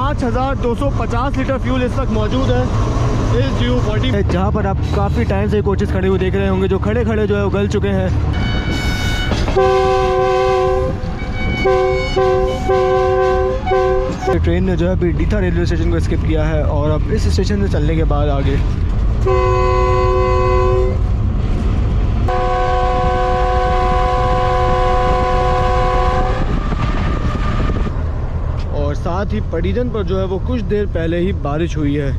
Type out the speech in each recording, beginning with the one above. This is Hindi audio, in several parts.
5250 लीटर फ्यूल इस वक्त मौजूद है इस GU40 में, जहाँ पर आप काफ़ी टाइम से कोचेस खड़े हुए देख रहे होंगे, जो खड़े खड़े जो है वो गल चुके हैं। ट्रेन ने जो है अभी डीथा रेलवे स्टेशन को स्किप किया है और अब इस स्टेशन से चलने के बाद आगे और साथ ही पडीजन पर जो है वो कुछ देर पहले ही बारिश हुई है।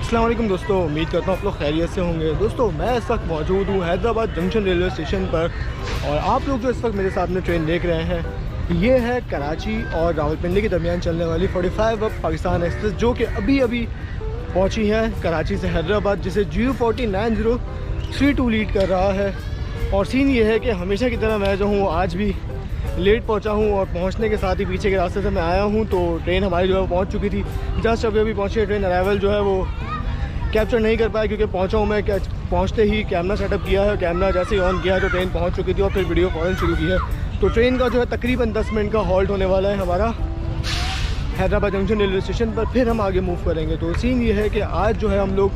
अस्सलाम वालेकुम दोस्तों, उम्मीद करता हूँ आप लोग खैरियत से होंगे। दोस्तों मैं इस वक्त मौजूद हूँ हैदराबाद जंक्शन रेलवे स्टेशन पर और आप लोग जो इस वक्त मेरे सामने ट्रेन देख रहे हैं ये है कराची और रावलपिंडी के दरमियान चलने वाली 45 अब पाकिस्तान एक्सप्रेस, जो कि अभी अभी पहुँची है कराची से हैदराबाद, जिसे GU40 9032 लीड कर रहा है। और सीन ये है कि हमेशा की तरह मैं जो हूँ आज भी लेट पहुंचा हूं और पहुंचने के साथ ही पीछे के रास्ते से मैं आया हूं, तो ट्रेन हमारी जो है पहुंच चुकी थी। जस्ट अभी अभी पहुंची है ट्रेन, अराइवल जो है वो कैप्चर नहीं कर पाया क्योंकि पहुंचा हूं मैं, पहुंचते ही कैमरा सेटअप किया है, कैमरा जैसे ही ऑन किया तो ट्रेन पहुंच चुकी थी और फिर वीडियो फ़ौरन शुरू की है। तो ट्रेन का जो है तकरीबन 10 मिनट का हॉल्ट होने वाला है हमारा हैदराबाद जंक्शन रेलवे स्टेशन पर, फिर हम आगे मूव करेंगे। तो सीन ये है कि आज जो है हम लोग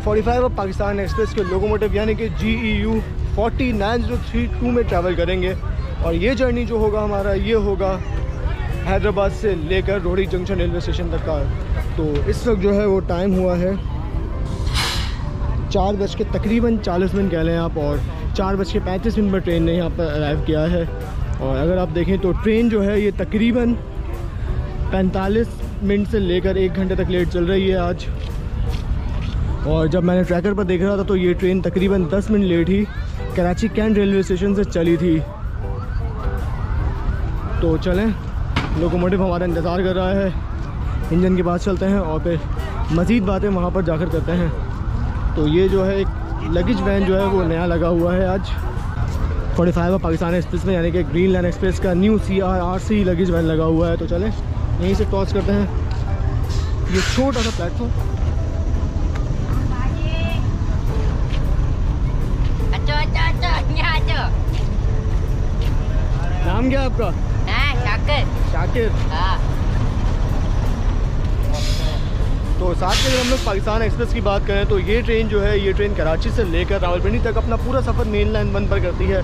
45 अब पाकिस्तान एक्सप्रेस के लोकोमोटिव यानी कि GU40 9032 में ट्रैवल करेंगे और ये जर्नी जो होगा हमारा ये होगा हैदराबाद से लेकर रोहड़ी जंक्शन रेलवे स्टेशन तक का। तो इस वक्त जो है वो टाइम हुआ है 4:40 कह लें आप, और 4:35 पर ट्रेन ने यहाँ पर अराइव किया है। और अगर आप देखें तो ट्रेन जो है ये तकरीबन 45 मिनट से लेकर 1 घंटे तक लेट चल रही है आज। और जब मैंने ट्रैकर पर देख रहा था तो ये ट्रेन तकरीबन 10 मिनट लेट ही कराची कैंट रेलवे स्टेशन से चली थी। तो चलें, लोकोमोटिव हमारा इंतज़ार कर रहा है, इंजन के पास चलते हैं और फिर मज़ीद बातें वहाँ पर जाकर करते हैं। तो ये जो है एक लगेज वैन जो है वो नया लगा हुआ है आज 45 पाकिस्तान एक्सप्रेस में, यानी कि ग्रीन लाइन एक्सप्रेस का न्यू CRRC लगेज वैन लगा हुआ है। तो चलें यहीं से क्रॉस करते हैं ये छोटा सा प्लेटफॉर्म। नाम क्या आपका? शाकिर। तो साथ में अगर हम लोग पाकिस्तान एक्सप्रेस की बात करें तो ये ट्रेन जो है ये ट्रेन कराची से लेकर रावलपिंडी तक अपना पूरा सफ़र मेन लाइन 1 पर करती है।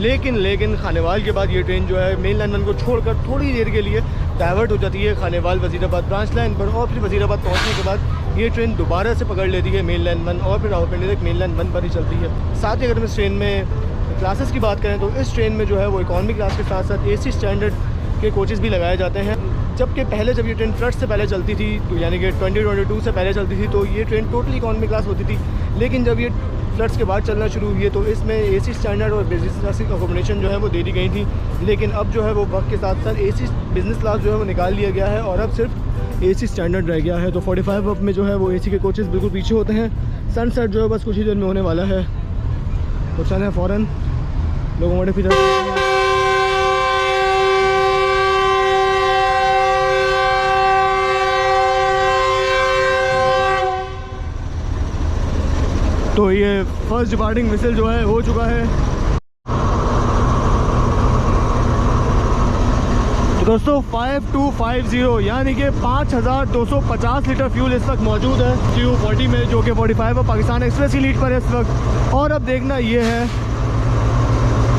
लेकिन खानेवाल के बाद ये ट्रेन जो है मेन लाइन 1 को छोड़कर थोड़ी देर के लिए डाइवर्ट हो जाती है खानेवाल वज़ीराबाद ब्रांच लाइन पर, और फिर वज़ीराबाद पहुँचने के बाद ये ट्रेन दोबारा से पकड़ लेती है मेन लाइन 1 और फिर रावलपिंडी तक मेन लाइन 1 पर ही चलती है। साथ ही अगर हम इस ट्रेन में क्लासेस की बात करें तो इस ट्रेन में जो है वो इकॉनमी क्लास के साथ साथ AC स्टैंडर्ड के कोचेज़ भी लगाए जाते हैं। जबकि पहले जब ये ट्रेन फ्लड से पहले चलती थी, तो यानी कि 2022 से पहले चलती थी, तो ये ट्रेन टोटली इकॉनमी क्लास होती थी। लेकिन जब ये फ्लड्स के बाद चलना शुरू हुई है तो इसमें AC स्टैंडर्ड और बिजनेस क्लास की अकोमोडेशन जो है वो दे दी गई थी। लेकिन अब जो है वो वक्त के साथ साथ AC बिजनेस क्लास जो है वो निकाल लिया गया है और अब सिर्फ AC स्टैंडर्ड रह गया है। तो 45 अब में जो है वो AC के कोचेज़ बिल्कुल पीछे होते हैं। सनसेट जो है बस कुछ ही देर में होने वाला है। तो चलें फ़ौरन लोकोमोटिव की तरफ। तो ये फर्स्ट डिपार्टिंग विसल जो है हो चुका है। तो दोस्तों 5250 यानी कि 5250 लीटर फ्यूल इस वक्त मौजूद है GU40 में, जो कि 45 और पाकिस्तान एक्सप्रेस की लीड पर है इस वक्त। और अब देखना ये है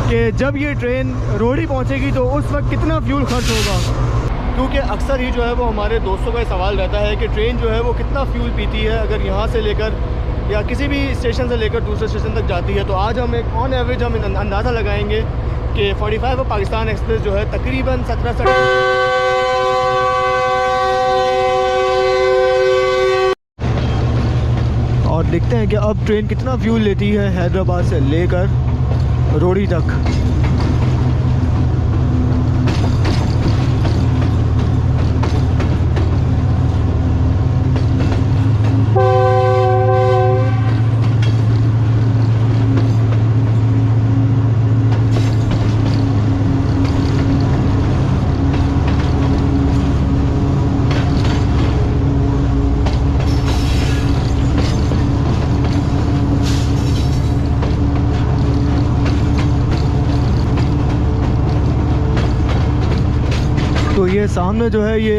कि जब ये ट्रेन रोहड़ी पहुंचेगी तो उस वक्त कितना फ्यूल खर्च होगा, क्योंकि अक्सर ही जो है वो हमारे दोस्तों का सवाल रहता है कि ट्रेन जो है वो कितना फ्यूल पीती है अगर यहाँ से लेकर या किसी भी स्टेशन से लेकर दूसरे स्टेशन तक जाती है। तो आज हम एक ऑन एवरेज हम अंदाज़ा लगाएंगे कि 45 और पाकिस्तान एक्सप्रेस जो है तकरीबन 17 और देखते हैं कि अब ट्रेन कितना फ्यूल लेती है हैदराबाद से लेकर रोहड़ी तक। तो ये सामने जो है ये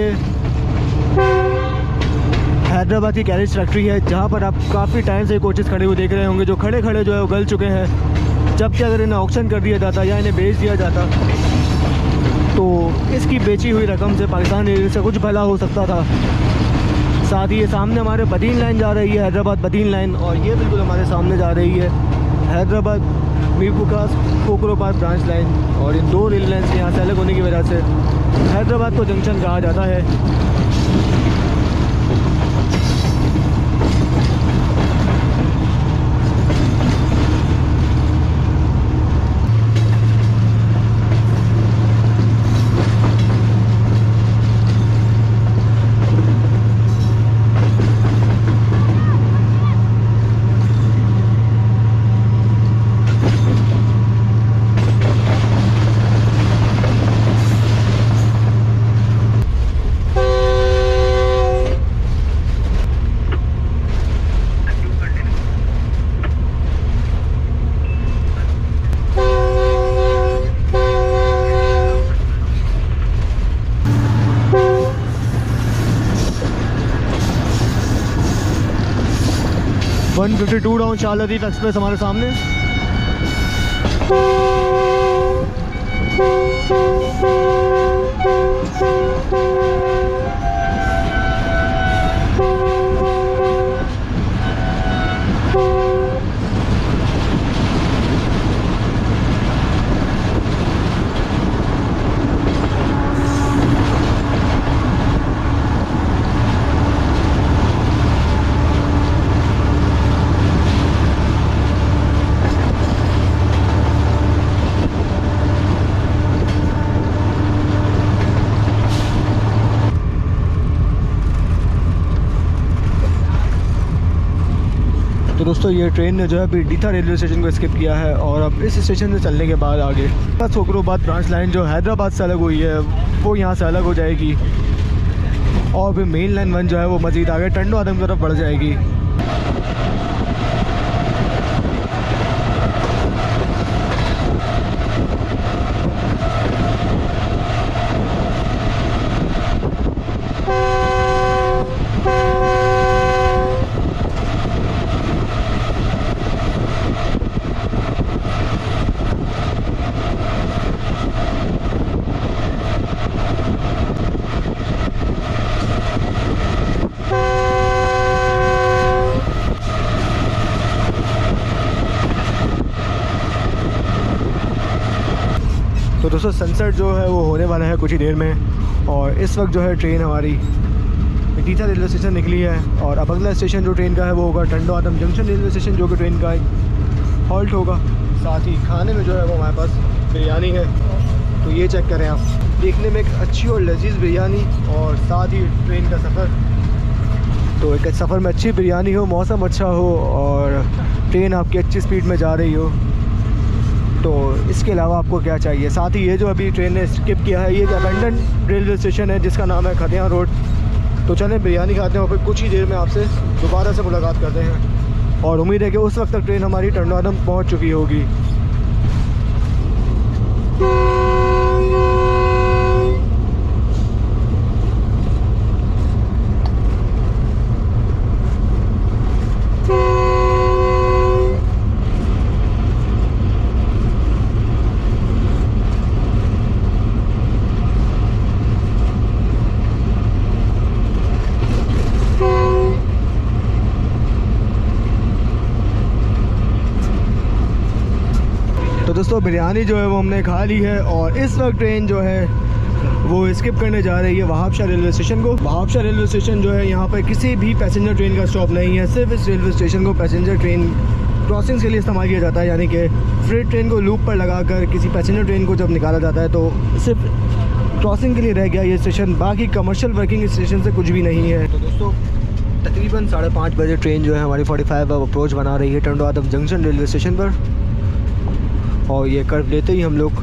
हैदराबाद की कैरेज फैक्ट्री है, जहाँ पर आप काफ़ी टाइम से कोचेस खड़े हुए देख रहे होंगे, जो खड़े खड़े जो है वो गल चुके हैं। जबकि अगर इन्हें ऑक्शन कर दिया जाता या इन्हें बेच दिया जाता तो इसकी बेची हुई रकम से पाकिस्तान रेलवे से कुछ भला हो सकता था। साथ ही ये सामने हमारे बदीन लाइन जा रही है, हैदराबाद बदीन लाइन, और ये बिल्कुल हमारे सामने जा रही है हैदराबाद मीरपुर कोकरोबाद ब्रांच लाइन। और इन दो रेल लाइन यहाँ से अलग होने की वजह से हैदराबाद को जंक्शन कहा जाता है। वन 52 डाउन शारजाह एक्सप्रेस हमारे सामने। तो दोस्तों ये ट्रेन ने जो है अभी डीथा रेलवे स्टेशन को स्किप किया है और अब इस स्टेशन से चलने के बाद आगे कोकरोबाद ब्रांच लाइन जो हैदराबाद से अलग हुई है वो यहाँ से अलग हो जाएगी और फिर मेन लाइन 1 जो है वो मज़ीद आगे टंडो आदम की तरफ बढ़ जाएगी। तो दोस्तों सनसेट जो है वो होने वाला है कुछ ही देर में और इस वक्त जो है ट्रेन हमारी डीथा रेलवे स्टेशन निकली है और अब अगला स्टेशन जो ट्रेन का है वो होगा टंडो आदम जंक्शन रेलवे स्टेशन, जो कि ट्रेन का हॉल्ट होगा। साथ ही खाने में जो है वो हमारे पास बिरयानी है, तो ये चेक करें आप, देखने में एक अच्छी और लजीज बिरयानी और साथ ही ट्रेन का सफ़र। तो एक सफ़र में अच्छी बिरयानी हो, मौसम अच्छा हो और ट्रेन आपकी अच्छी स्पीड में जा रही हो, तो इसके अलावा आपको क्या चाहिए। साथ ही ये जो अभी ट्रेन ने स्किप किया है ये एक अबेंडन रेलवे स्टेशन है जिसका नाम है खतियान रोड। तो चलें बिरयानी खाते हैं और फिर कुछ ही देर में आपसे दोबारा से मुलाकात करते हैं और उम्मीद है कि उस वक्त तक ट्रेन हमारी टंडो आदम पहुँच चुकी होगी। तो दोस्तों बिरयानी जो है वो हमने खा ली है और इस वक्त ट्रेन जो है वो स्किप करने जा रही है वहाबशाह रेलवे स्टेशन को। वहाबशाह रेलवे स्टेशन जो है यहाँ पर किसी भी पैसेंजर ट्रेन का स्टॉप नहीं है, सिर्फ इस रेलवे स्टेशन को पैसेंजर ट्रेन क्रॉसिंग्स के लिए इस्तेमाल किया जाता है। यानी कि फ्रेट ट्रेन को लूप पर लगाकर किसी पैसेंजर ट्रेन को जब निकाला जाता है तो सिर्फ क्रॉसिंग के लिए रह गया ये स्टेशन, बाकी कमर्शियल वर्किंग स्टेशन से कुछ भी नहीं है। तो दोस्तों तकरीबन 5:30 बजे ट्रेन जो है हमारी 45 अब अप्रोच बना रही है टंडो आदम जंक्शन रेलवे स्टेशन पर और ये कर्व लेते ही हम लोग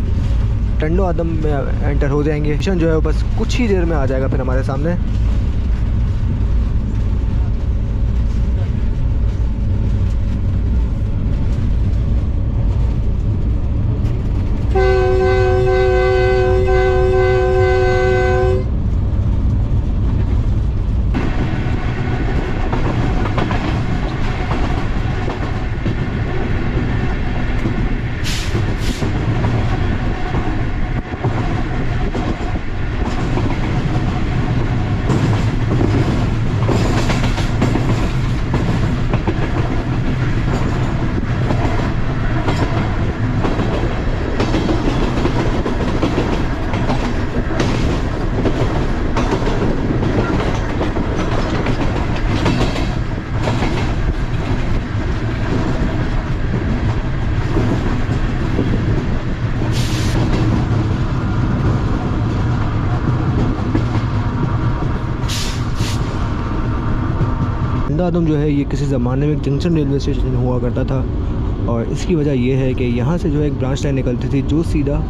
टंडो आदम में एंटर हो जाएंगे। स्टेशन जो है बस कुछ ही देर में आ जाएगा फिर हमारे सामने। टंडो आदम जो है ये किसी ज़माने में जंक्शन रेलवे स्टेशन हुआ करता था, और इसकी वजह यह है कि यहाँ से जो है एक ब्रांच लाइन निकलती थी जो सीधा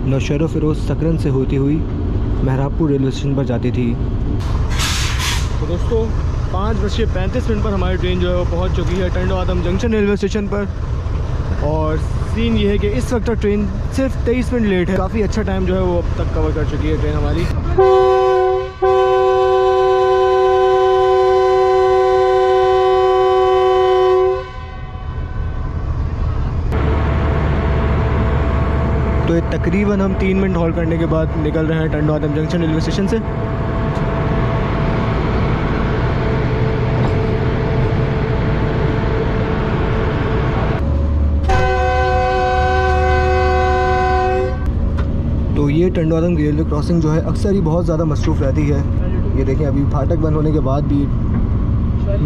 नौशेरो फिरोज़ सकरन से होती हुई मेहराबपुर रेलवे स्टेशन पर जाती थी। तो दोस्तों 5:35 पर हमारी ट्रेन जो है वो पहुँच चुकी है टंडो आदम जंक्शन रेलवे स्टेशन पर, और सीन ये है कि इस वक्त तक ट्रेन सिर्फ 23 मिनट लेट है। काफ़ी अच्छा टाइम जो है वो अब तक कवर कर चुकी है ट्रेन हमारी। तो ये तकरीबन हम 3 मिनट हॉल्ट करने के बाद निकल रहे हैं टंडो आदम जंक्शन रेलवे स्टेशन से। तो ये टंडो आदम की रेलवे क्रॉसिंग जो है अक्सर ही बहुत ज़्यादा मसरूफ़ रहती है। ये देखें अभी फाटक बंद होने के बाद भी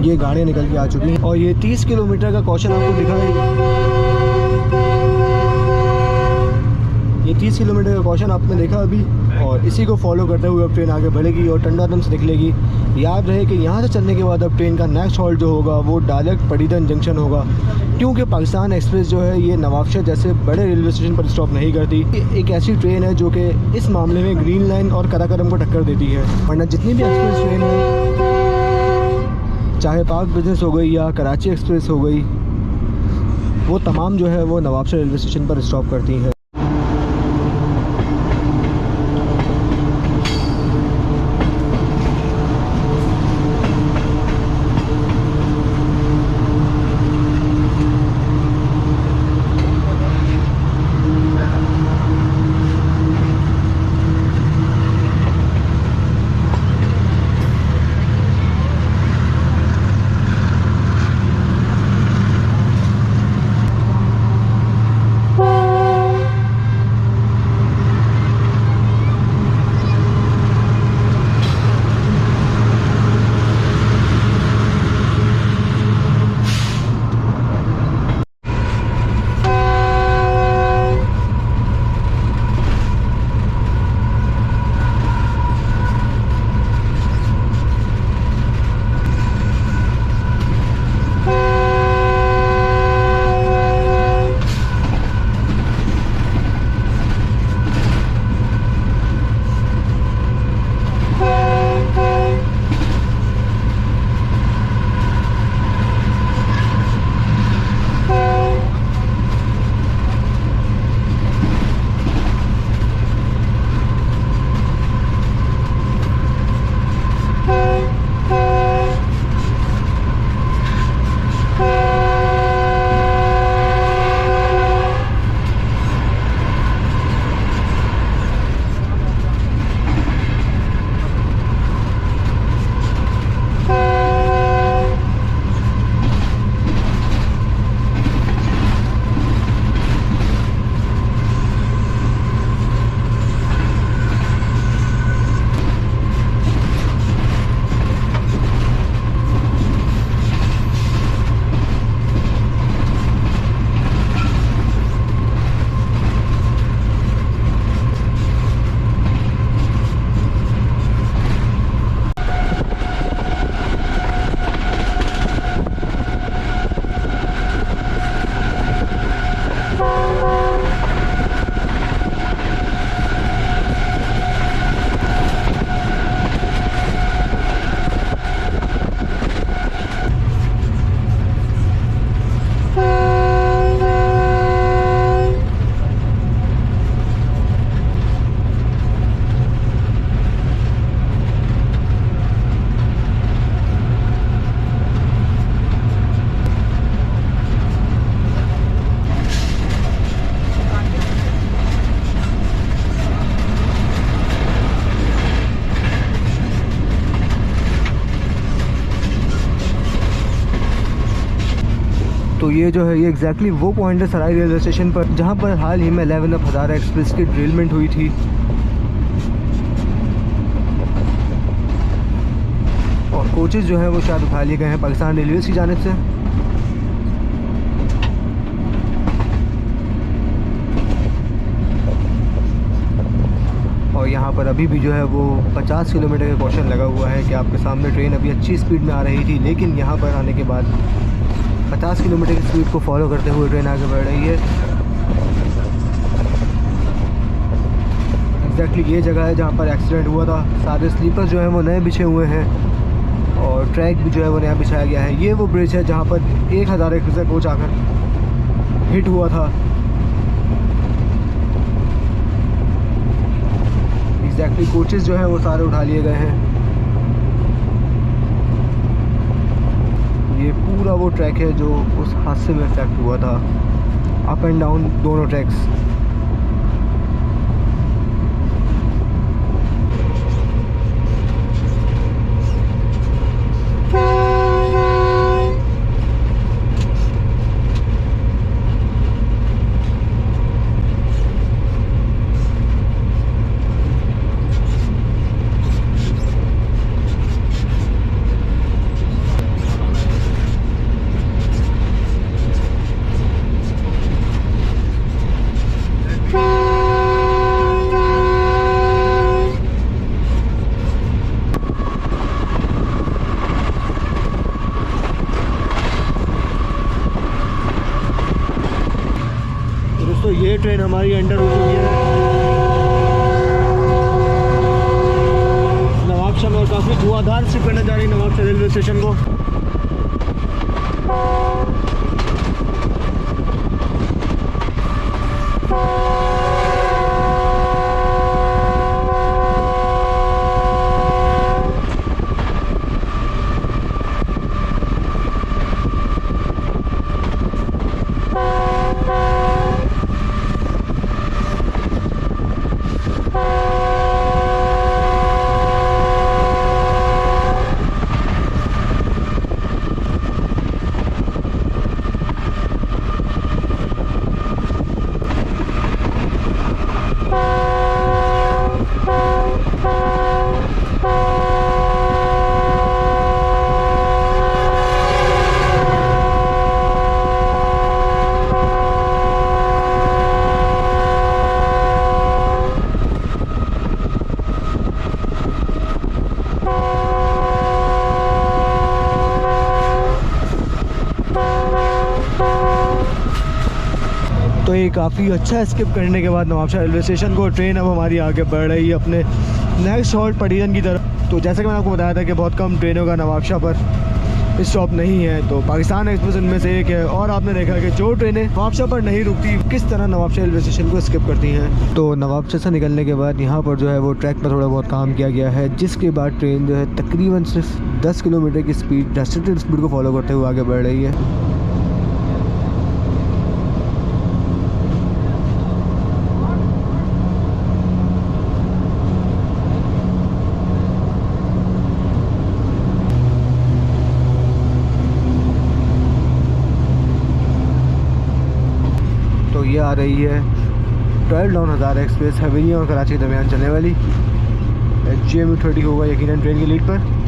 ये गाड़ियाँ निकल के आ चुकी हैं, और ये 30 किलोमीटर का कॉशन आपको दिखा है। ये 30 किलोमीटर का कॉशन आपने देखा अभी, और इसी को फॉलो करते हुए अब ट्रेन आगे बढ़ेगी और टंडो आदम से निकलेगी। याद रहे कि यहाँ से चलने के बाद अब ट्रेन का नेक्स्ट हॉल्ट जो होगा वो डायरेक्ट पड़ीदन जंक्शन होगा, क्योंकि पाकिस्तान एक्सप्रेस जो है ये नवाबशाह जैसे बड़े रेलवे स्टेशन पर स्टॉप नहीं करती। एक ऐसी ट्रेन है जो कि इस मामले में ग्रीन लाइन और कराकरम को टक्कर देती है, वरना जितनी भी एक्सप्रेस ट्रेन है, चाहे पाक बिजनेस हो गई या कराची एक्सप्रेस हो गई, वो तमाम जो है वो नवाबशाह रेलवे स्टेशन पर स्टॉप करती हैं। तो ये जो है ये एग्जैक्टली वो पॉइंट है सराय रेलवे स्टेशन पर जहाँ पर हाल ही में 11 ऑफ हज़ारा एक्सप्रेस की ड्रिलमेंट हुई थी। और कोचेज़ जो है वो शायद उठा लिए गए हैं पाकिस्तान रेलवेज़ की जानिब से। और यहाँ पर अभी भी जो है वो 50 किलोमीटर का क्वेश्चन लगा हुआ है कि आपके सामने ट्रेन अभी अच्छी स्पीड में आ रही थी, लेकिन यहाँ पर आने के बाद 50 किलोमीटर की स्पीड को फॉलो करते हुए ट्रेन आगे बढ़ रही है। एग्जैक्टली ये जगह है जहाँ पर एक्सीडेंट हुआ था। सारे स्लीपर्स जो हैं वो नए बिछे हुए हैं और ट्रैक भी जो है वो नया बिछाया गया है। ये वो ब्रिज है जहाँ पर 1000 एक्सप्रेस कोच आकर हिट हुआ था। एग्जैक्टली कोचेस जो हैं वो सारे उठा लिए गए हैं। ये पूरा वो ट्रैक है जो उस हादसे में इफेक्ट हुआ था, अप एंड डाउन दोनों ट्रैक्स। दोस्तों ये ट्रेन हमारी एंटर हो चुकी है नवाबशाह में और काफ़ी धुआंधार से करने जा रही है नवाबशाह रेलवे स्टेशन को। तो ये काफ़ी अच्छा स्किप करने के बाद नवाबशाह रेलवे स्टेशन को ट्रेन अब हमारी आगे बढ़ रही है अपने नेक्स्ट हॉल्ट पटियाला की तरफ। तो जैसे कि मैंने आपको बताया था कि बहुत कम ट्रेनों का नवाबशाह पर स्टॉप नहीं है, तो पाकिस्तान एक्सप्रेस उनमें से एक है। और आपने देखा कि जो ट्रेनें नवाबशाह पर नहीं रुकती किस तरह नवाबशाह रेलवे स्टेशन को स्किप करती हैं। तो नवाबशाह से निकलने के बाद यहाँ पर जो है वो ट्रैक पर थोड़ा बहुत काम किया गया है, जिसके बाद ट्रेन जो है तकरीबन सिर्फ 10 किलोमीटर की स्पीड रेस्ट्रिक्टेड स्पीड को फॉलो करते हुए आगे बढ़ रही है। तो ये आ रही है 12 डाउन हज़ार एक्सप्रेस हवेली और कराची के दरमियान चलने वाली। GMU 30 होगा यकीनन ट्रेन की लीड पर।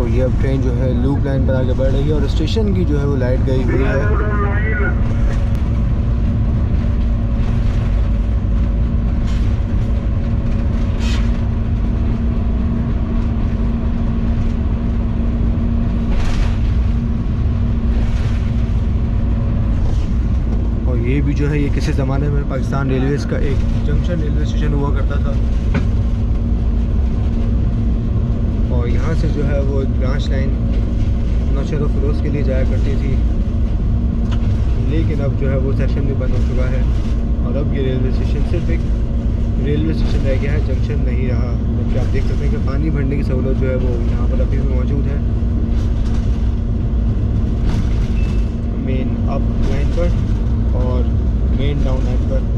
ये अब ट्रेन जो है लूप लाइन पर आगे बढ़ रही है और स्टेशन की जो है वो लाइट गई हुई है। और ये भी जो है ये किसी ज़माने में पाकिस्तान रेलवेज़ का एक जंक्शन रेलवे स्टेशन हुआ करता था और यहाँ से जो है वो ब्रांच लाइन नौशेरा फिरोज़ के लिए जाया करती थी। लेकिन अब जो है वो सेक्शन भी बंद हो चुका है और अब ये रेलवे स्टेशन सिर्फ एक रेलवे स्टेशन रह गया है, जंक्शन नहीं रहा। जबकि आप देख सकते हैं कि पानी भरने की सहूलत जो है वो यहाँ पर अभी भी मौजूद है मेन अप लाइन पर और मेन डाउन लाइन पर।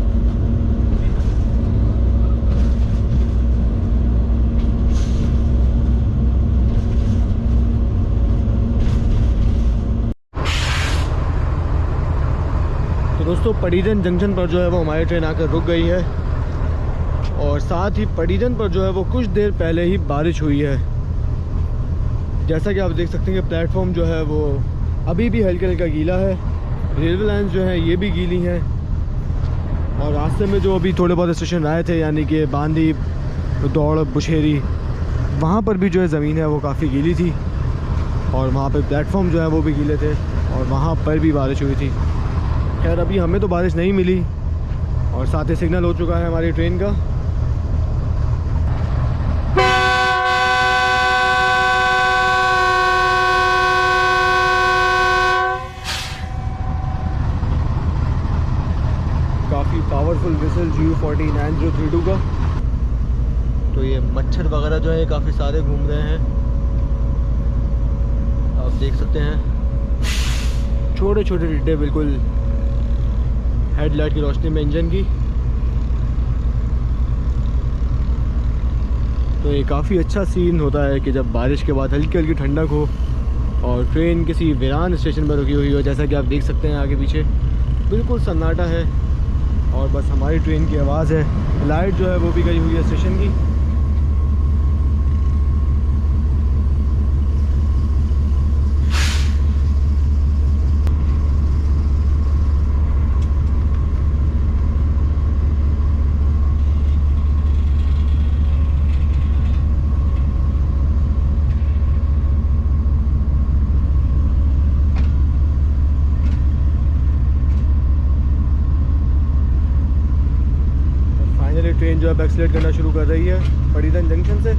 तो दोस्तों पड़ीजन जंक्शन पर जो है वो हमारी ट्रेन आकर रुक गई है और साथ ही पड़ीजन पर जो है वो कुछ देर पहले ही बारिश हुई है। जैसा कि आप देख सकते हैं कि प्लेटफॉर्म जो है वो अभी भी हल्का हल्का गीला है, रेलवे लाइन्स जो हैं ये भी गीली हैं और रास्ते में जो अभी थोड़े बहुत स्टेशन आए थे यानी कि बांदी, दौड़, बुशेरी, वहाँ पर भी जो है ज़मीन है वो काफ़ी गीली थी और वहाँ पर प्लेटफॉर्म जो है वो भी गीले थे और वहाँ पर भी बारिश हुई थी। खैर अभी हमें तो बारिश नहीं मिली और साथ ही सिग्नल हो चुका है हमारी ट्रेन का। काफ़ी पावरफुल विसल GU49 का। तो ये मच्छर वगैरह जो है काफ़ी सारे घूम रहे हैं, आप देख सकते हैं छोटे छोटे टिड्डे बिल्कुल हेडलाइट की रोशनी में इंजन की। तो ये काफ़ी अच्छा सीन होता है कि जब बारिश के बाद हल्की हल्की ठंडक हो और ट्रेन किसी वीरान स्टेशन पर रुकी हुई हो। जैसा कि आप देख सकते हैं आगे पीछे बिल्कुल सन्नाटा है और बस हमारी ट्रेन की आवाज़ है। लाइट जो है वो भी गई हुई है स्टेशन की। ट्रेन जो है एक्सीलरेट करना शुरू कर रही है पड़ीजन जंक्शन से।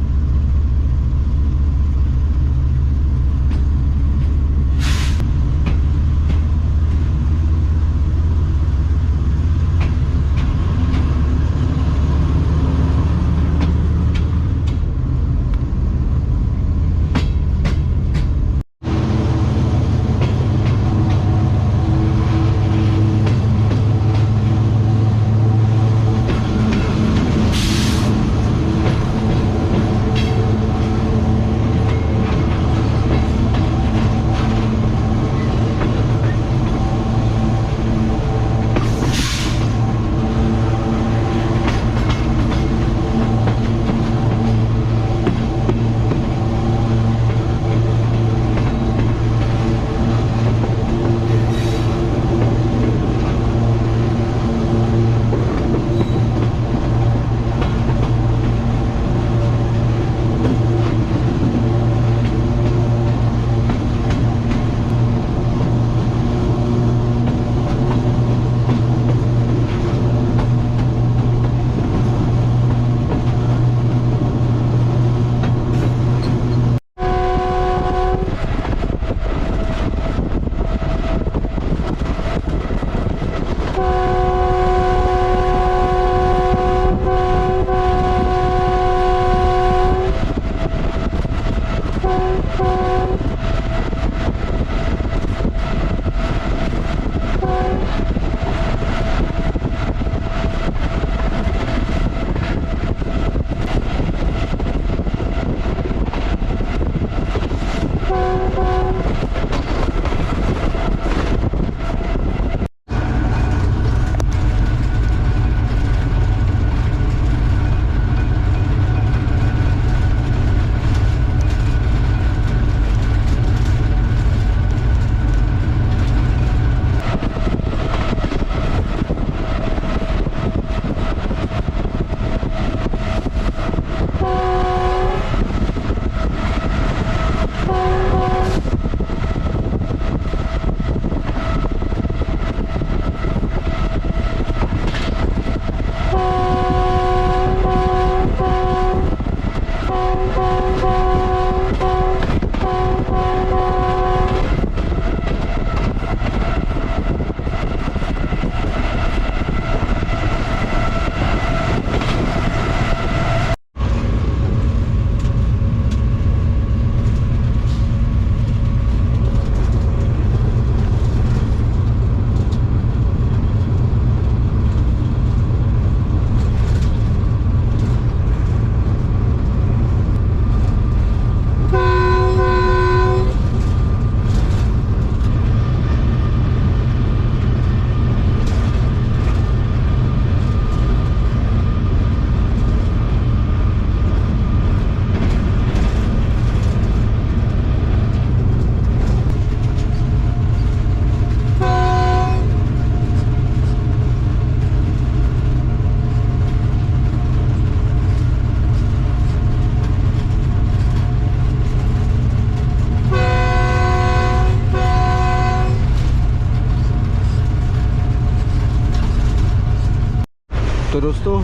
तो दोस्तों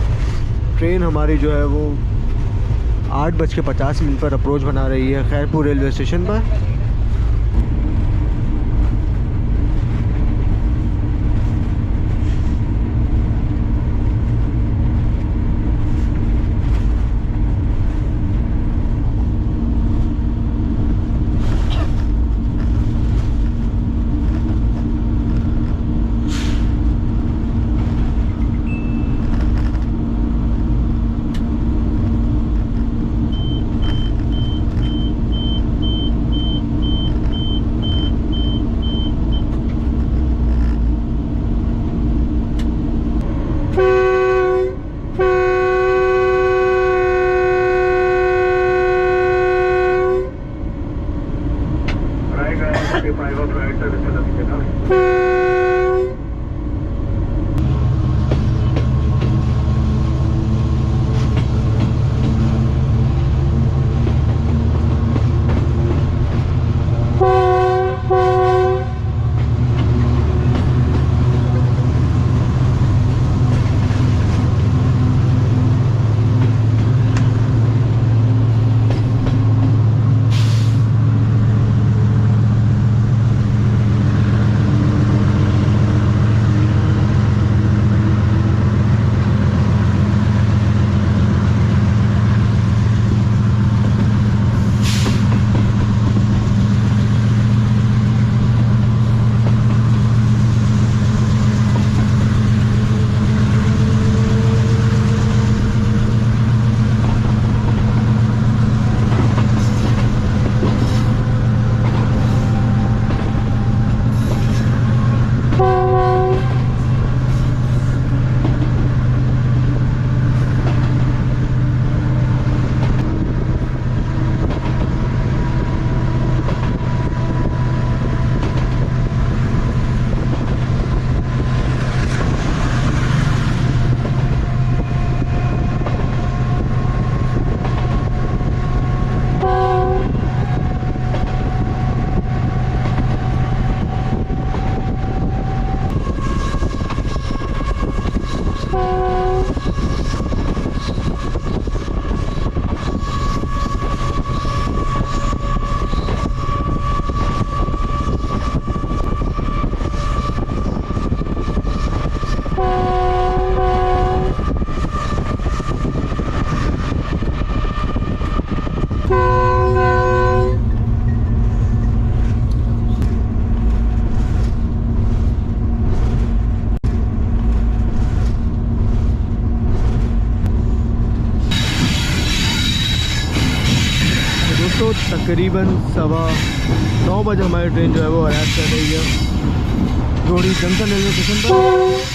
ट्रेन हमारी जो है वो 8:50 पर अप्रोच बना रही है खैरपुर रेलवे स्टेशन पर। दोस्तों तकरीबन 9:15 बजे हमारी ट्रेन जो है वो अराइव कर रही है रोहड़ी जंक्शन रेलवे स्टेशन पर।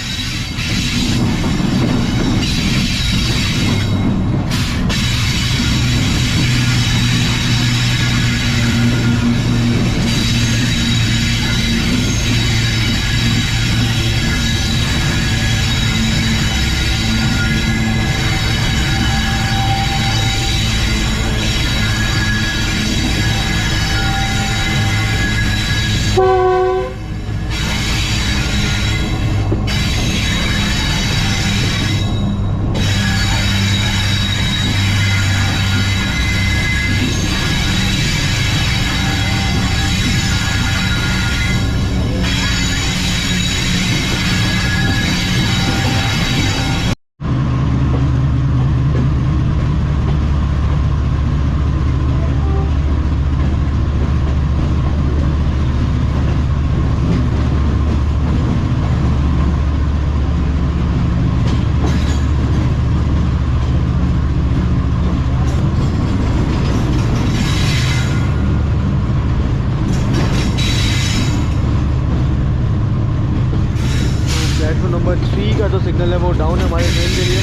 नंबर 3 का जो सिग्नल है वो डाउन है हमारी ट्रेन के लिए।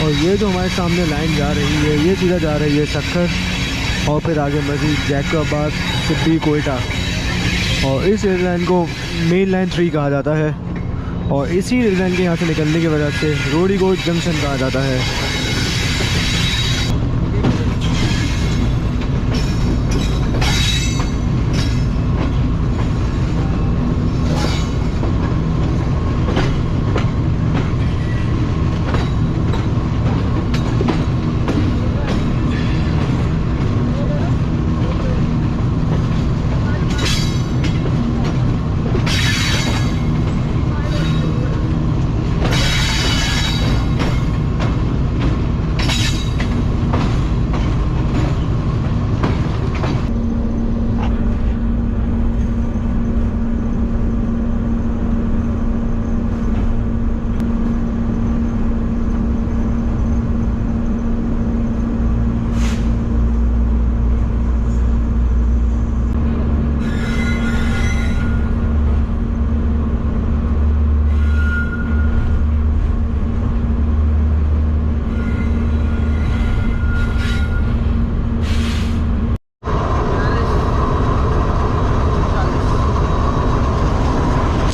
और ये जो हमारे सामने लाइन जा रही है ये सीधा जा रही है सक्खर और फिर आगे मजीद जैकोबाद सिद्दी कोयटा। और इस रेल लाइन को मेन लाइन 3 कहा जाता है और इसी रेल लाइन के यहाँ से निकलने की वजह से रोडीगोज जंक्शन कहा जाता है।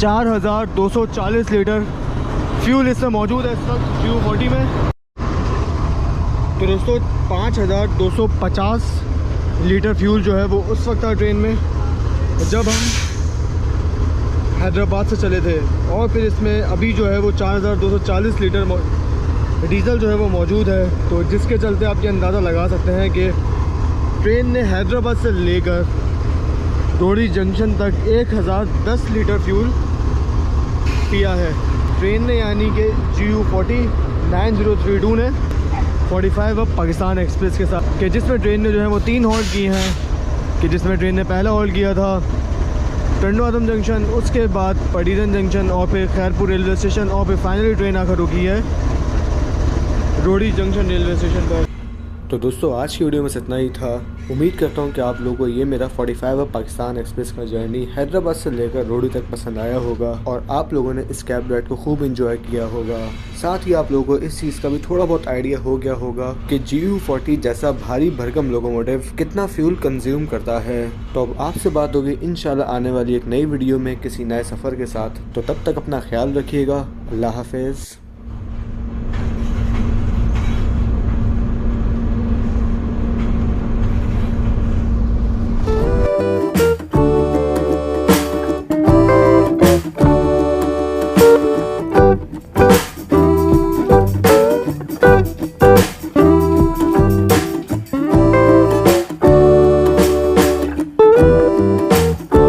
4240 लीटर फ्यूल इसमें मौजूद है इस वक्त GU40 में। तो दोस्तों 5250 लीटर फ्यूल जो है वो उस वक्त था ट्रेन में जब हम हैदराबाद से चले थे, और फिर इसमें अभी जो है वो 4240 लीटर डीज़ल जो है वो मौजूद है। तो जिसके चलते आप ये अंदाज़ा लगा सकते हैं कि ट्रेन ने हैदराबाद से लेकर रोडी जंक्शन तक 1010 लीटर फ्यूल पिया है ट्रेन ने, यानी कि GU40 9032 ने 45 अब पाकिस्तान एक्सप्रेस के साथ, कि जिसमें ट्रेन ने जो है वो 3 हॉल्ट किए हैं। कि जिसमें ट्रेन ने पहला हॉल्ट किया था टंडो आदम जंक्शन, उसके बाद पडीरन जंक्शन और फिर खैरपुर रेलवे स्टेशन, और फिर फाइनली ट्रेन आकर रुकी है रोडी जंक्शन रेलवे स्टेशन पर। तो दोस्तों आज की वीडियो में इतना ही था। उम्मीद करता हूं कि आप लोगों को ये मेरा 45 अब पाकिस्तान एक्सप्रेस का जर्नी हैदराबाद से लेकर रोडी तक पसंद आया होगा और आप लोगों ने इस कैब राइड को खूब एंजॉय किया होगा। साथ ही आप लोगों को इस चीज़ का भी थोड़ा बहुत आइडिया हो गया होगा कि GU40 जैसा भारी भरकम लोकोमोटिव कितना फ्यूल कंज्यूम करता है। तो अब आपसे बात होगी इंशाल्लाह आने वाली एक नई वीडियो में किसी नए सफ़र के साथ। तो तब तक अपना ख्याल रखिएगा। अल्लाह हाफिज़।